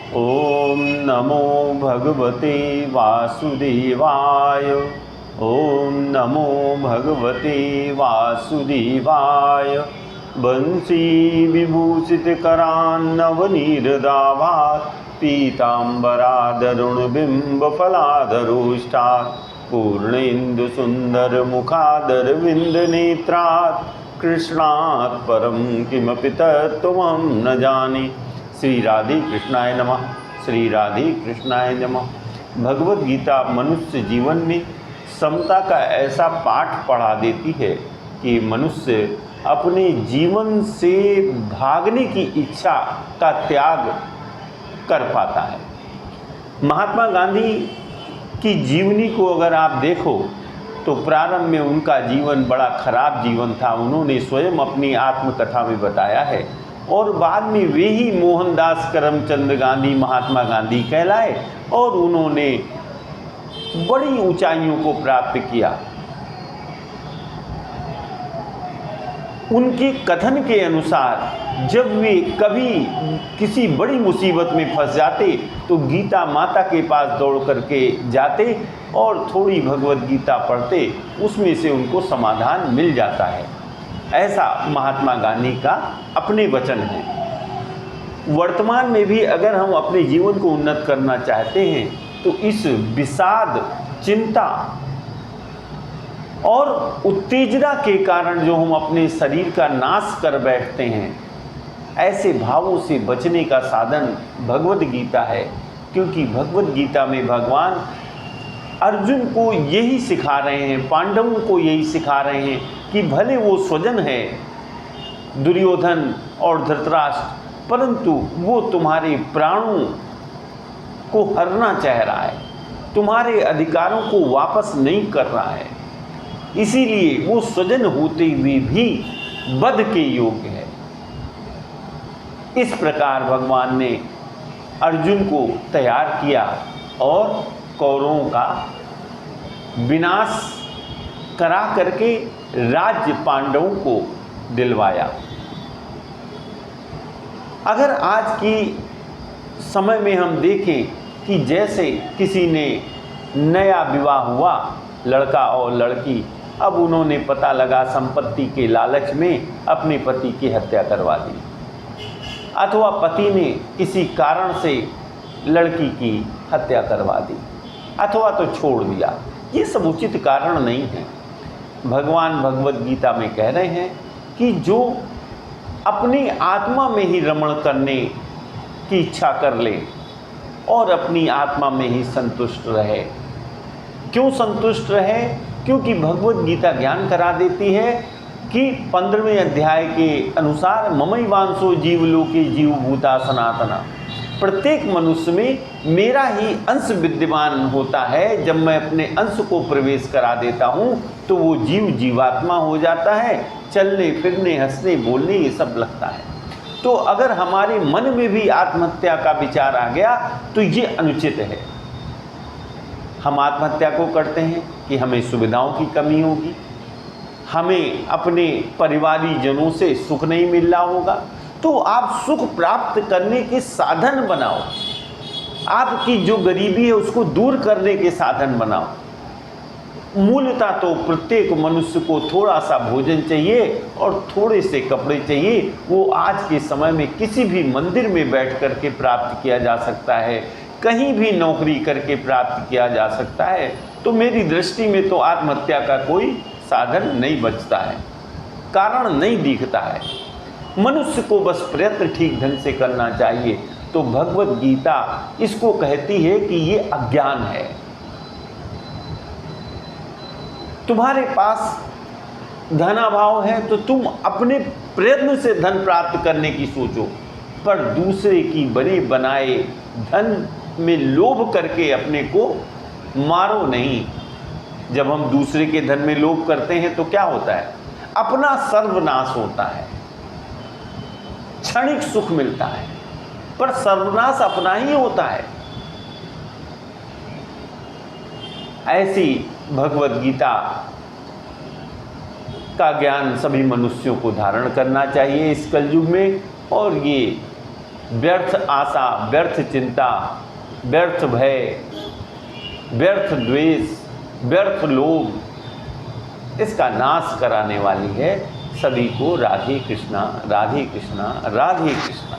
ओम नमो भगवते वासुदेवाय। ओम नमो भगवते वासुदेवाय। बंसी विभूषित करान्नवनीरदाभात् पीताम्बरादरुणबिम्बफलाधरोष्ठात् पूर्णेन्दुसुन्दरमुखादरविन्दनेत्रात् कृष्णात् परं किमपि तत्त्वं न जाने। श्री राधे कृष्णाय नमः। श्री राधे कृष्णाय नमः। भगवत गीता मनुष्य जीवन में समता का ऐसा पाठ पढ़ा देती है कि मनुष्य अपने जीवन से भागने की इच्छा का त्याग कर पाता है। महात्मा गांधी की जीवनी को अगर आप देखो तो प्रारंभ में उनका जीवन बड़ा खराब जीवन था। उन्होंने स्वयं अपनी आत्मकथा में बताया है और बाद में वे ही मोहनदास करमचंद गांधी महात्मा गांधी कहलाए और उन्होंने बड़ी ऊंचाइयों को प्राप्त किया। उनके कथन के अनुसार जब वे कभी किसी बड़ी मुसीबत में फंस जाते तो गीता माता के पास दौड़ करके जाते और थोड़ी भगवत गीता पढ़ते, उसमें से उनको समाधान मिल जाता है। ऐसा महात्मा गांधी का अपने वचन है। वर्तमान में भी अगर हम अपने जीवन को उन्नत करना चाहते हैं तो इस विषाद, चिंता और उत्तेजना के कारण जो हम अपने शरीर का नाश कर बैठते हैं, ऐसे भावों से बचने का साधन भगवत गीता है। क्योंकि भगवत गीता में भगवान अर्जुन को यही सिखा रहे हैं, पांडवों को यही सिखा रहे हैं कि भले वो स्वजन है दुर्योधन और धृतराष्ट्र, परंतु वो तुम्हारे प्राणों को हरना चाह रहा है, तुम्हारे अधिकारों को वापस नहीं कर रहा है, इसीलिए वो स्वजन होते हुए भी वध के योग्य है। इस प्रकार भगवान ने अर्जुन को तैयार किया और कौरवों का विनाश करा करके राज्य पांडवों को दिलवाया। अगर आज की समय में हम देखें कि जैसे किसी ने नया विवाह हुआ, लड़का और लड़की, अब उन्होंने पता लगा संपत्ति के लालच में अपने पति की हत्या करवा दी, अथवा पति ने किसी कारण से लड़की की हत्या करवा दी, अथवा तो छोड़ दिया। ये सब उचित कारण नहीं है। भगवान भगवत गीता में कह रहे हैं कि जो अपनी आत्मा में ही रमण करने की इच्छा कर ले और अपनी आत्मा में ही संतुष्ट रहे। क्यों संतुष्ट रहे? क्योंकि भगवत गीता ज्ञान करा देती है कि 15वें अध्याय के अनुसार ममैवांशो जीवलोके जीवभूता सनातना, प्रत्येक मनुष्य में मेरा ही अंश विद्यमान होता है। जब मैं अपने अंश को प्रवेश करा देता हूँ तो वो जीव जीवात्मा हो जाता है, चलने फिरने हंसने बोलने ये सब लगता है। तो अगर हमारे मन में भी आत्महत्या का विचार आ गया तो ये अनुचित है। हम आत्महत्या को करते हैं कि हमें सुविधाओं की कमी होगी, हमें अपने परिवारी जनों से सुख नहीं मिल रहा होगा, तो आप सुख प्राप्त करने के साधन बनाओ। आपकी जो गरीबी है उसको दूर करने के साधन बनाओ। मूलतः तो प्रत्येक मनुष्य को थोड़ा सा भोजन चाहिए और थोड़े से कपड़े चाहिए। वो आज के समय में किसी भी मंदिर में बैठ करके प्राप्त किया जा सकता है, कहीं भी नौकरी करके प्राप्त किया जा सकता है। तो मेरी दृष्टि में तो आत्महत्या का कोई साधन नहीं बचता है, कारण नहीं दिखता है। मनुष्य को बस प्रयत्न ठीक ढंग से करना चाहिए। तो भगवत गीता इसको कहती है कि ये अज्ञान है। तुम्हारे पास धनाभाव है तो तुम अपने प्रयत्न से धन प्राप्त करने की सोचो, पर दूसरे की बने बनाए धन में लोभ करके अपने को मारो नहीं। जब हम दूसरे के धन में लोभ करते हैं तो क्या होता है? अपना सर्वनाश होता है। क्षणिक सुख मिलता है पर सर्वनाश अपना ही होता है। ऐसी भगवत गीता का ज्ञान सभी मनुष्यों को धारण करना चाहिए इस कलयुग में। और ये व्यर्थ आशा, व्यर्थ चिंता, व्यर्थ भय, व्यर्थ द्वेष, व्यर्थ लोभ, इसका नाश कराने वाली है। सभी को राधे कृष्णा, राधे कृष्णा, राधे कृष्णा।